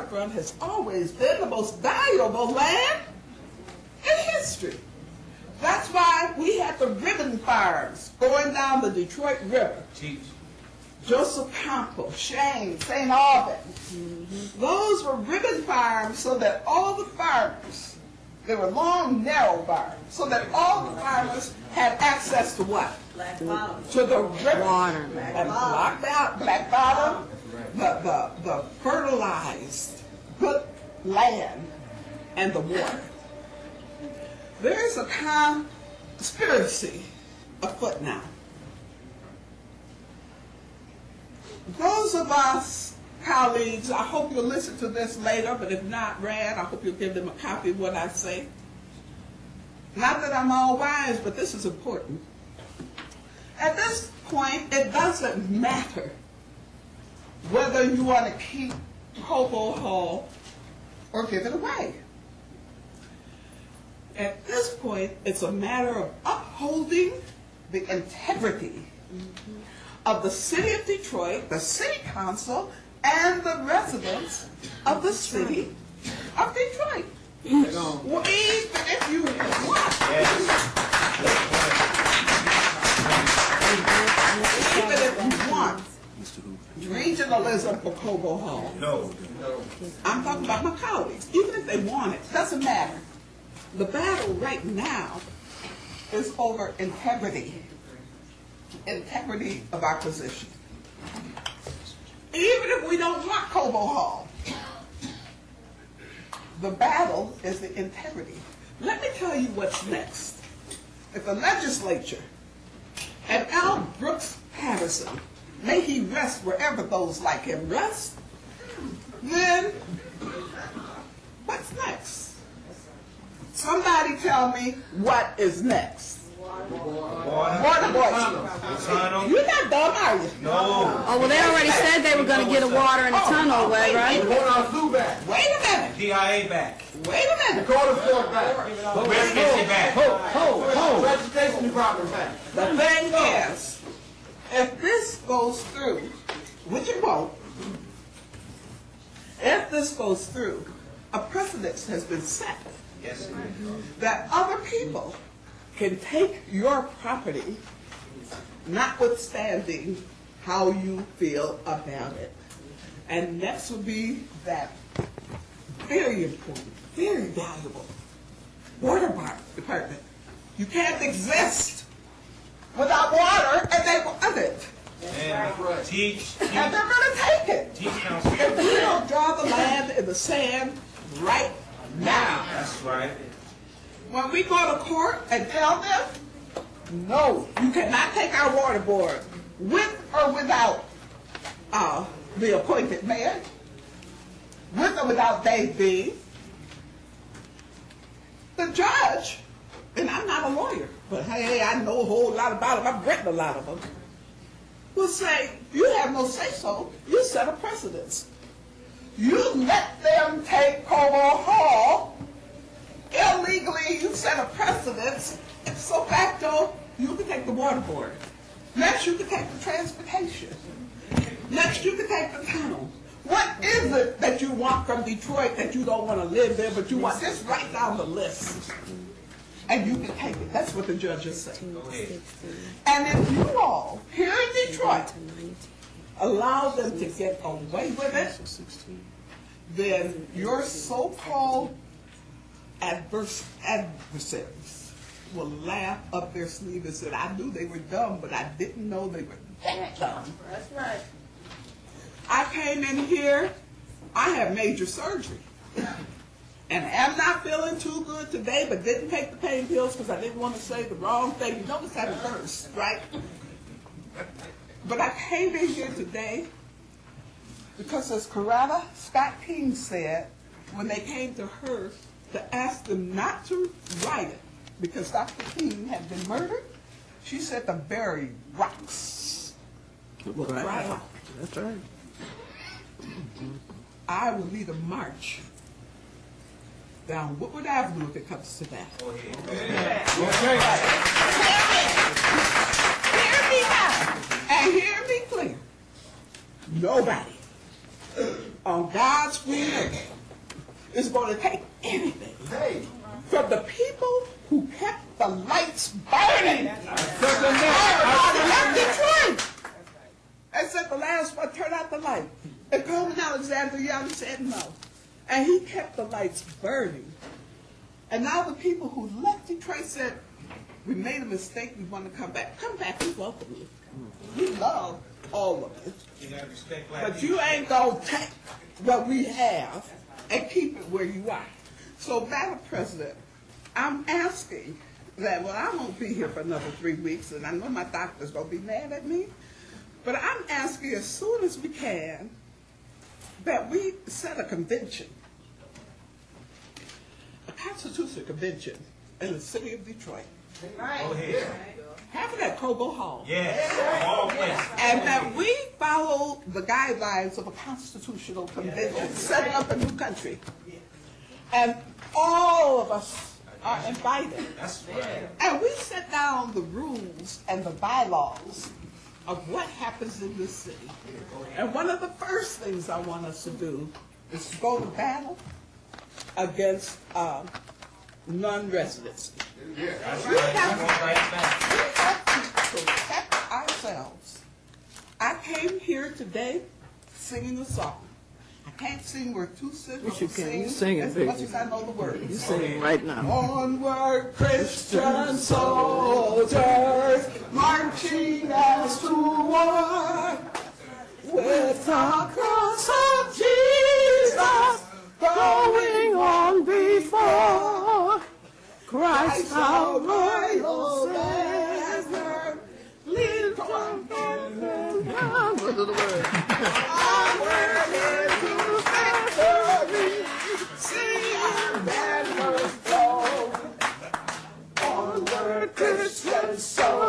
waterfront has always been the most valuable land in history. That's why we had the ribbon farms going down the Detroit River. Teach. Joseph Campbell, Shane, St. Albans. Those were ribbon farms so that all the farmers, they were long, narrow farms, so that all the farmers had access to what? Black bottom. To the river. Water. And black bottom, the fertilized good land and the water. There is a conspiracy afoot now. Those of us colleagues, I hope you'll listen to this later, but if not, Rad, I hope you'll give them a copy of what I say. Not that I'm all wise, but this is important. At this point, it doesn't matter whether you want to keep Cobo Hall or give it away. At this point, it's a matter of upholding the integrity of the city of Detroit, the city council, and the residents of the city of Detroit. Well, even if you want, even if you want regionalism for Cobo Hall, No. I'm talking about my colleagues, even if they want it, doesn't matter. The battle right now is over integrity. Integrity of our position. Even if we don't want Cobo Hall, the battle is the integrity. Let me tell you what's next. If the legislature and Al Brooks Patterson, may he rest wherever those like him rest, then what's next? Somebody tell me what is next. Water boys. You're not dumb, are you? No. Oh, well, they already said they were going to get a water in the tunnel, right? Wait a minute. DIA back. Wait a minute. Where's Missy back? Vegetation department back. The thing is, if this goes through, which it won't, if this goes through, a precedent has been set Yes. that other people can take your property, notwithstanding how you feel about it. And next would be that very important, very valuable water department. You can't exist without water, and they want it. And teach. And they're going to take it. Teach council. If we don't draw the line in the sand right now, That's right. when we go to court and tell them, no, you cannot take our water board with or without the appointed mayor, with or without Dave Dean, the judge, and I'm not a lawyer, but hey, I know a whole lot about them, I've written a lot of them, will say, you have no say-so, you set a precedence. You let them take Cobo Hall, illegally you set a precedence, so facto, you can take the water board. Next you can take the transportation. Next you can take the tunnel. What is it that you want from Detroit that you don't want to live there, but you want this right down the list? And you can take it. That's what the judges say. And if you all, here in Detroit, allow them to get away with it, then your so-called adversaries will laugh up their sleeve and say, I knew they were dumb, but I didn't know they were that dumb. That's right. I came in here, I had major surgery. And I'm not feeling too good today, but didn't take the pain pills because I didn't want to say the wrong thing. You notice that at first, right? But I came in here today because, as Coretta Scott King said, when they came to her to ask them not to write it because Dr. King had been murdered, she said the very rocks will cry out. That's right. I will lead a march down Woodward Avenue if it comes to that. Hear me now, and hear me clear. Nobody on God's green earth is going to take anything from the people who kept the lights burning. Everybody left Detroit. Except the last one turned out the light. And Coleman Alexander Young said no. And he kept the lights burning. And now the people who left Detroit said, we made a mistake, we want to come back. Come back, we welcome you. We love all of it. You gotta respect black But people. you ain't going to take what we have and keep it where you are. So, Madam President, I'm asking that, well, I won't be here for another 3 weeks, and I know my doctor's going to be mad at me, but I'm asking as soon as we can that we set a convention, a constitutional convention in the city of Detroit. Go ahead. Have it at Cobo Hall. Yes. All places. And that we follow the guidelines of a constitutional convention, setting up a new country. And all of us are invited. That's right. And we set down the rules and the bylaws of what happens in this city. And one of the first things I want us to do is to go to battle against non-residency. That's We right. have Come on, right back. to protect ourselves. I came here today singing a song. I can't sing worth two syllables. Yes, you can. You sing it, as baby. much as I know the words. You sing right now. Onward, Christian soldiers, marching as to war, with the cross of Jesus going on before. Christ our royal Savior, lead from heaven. What are the words? Onward into victory, see our banners go. Onward, Christian soldiers.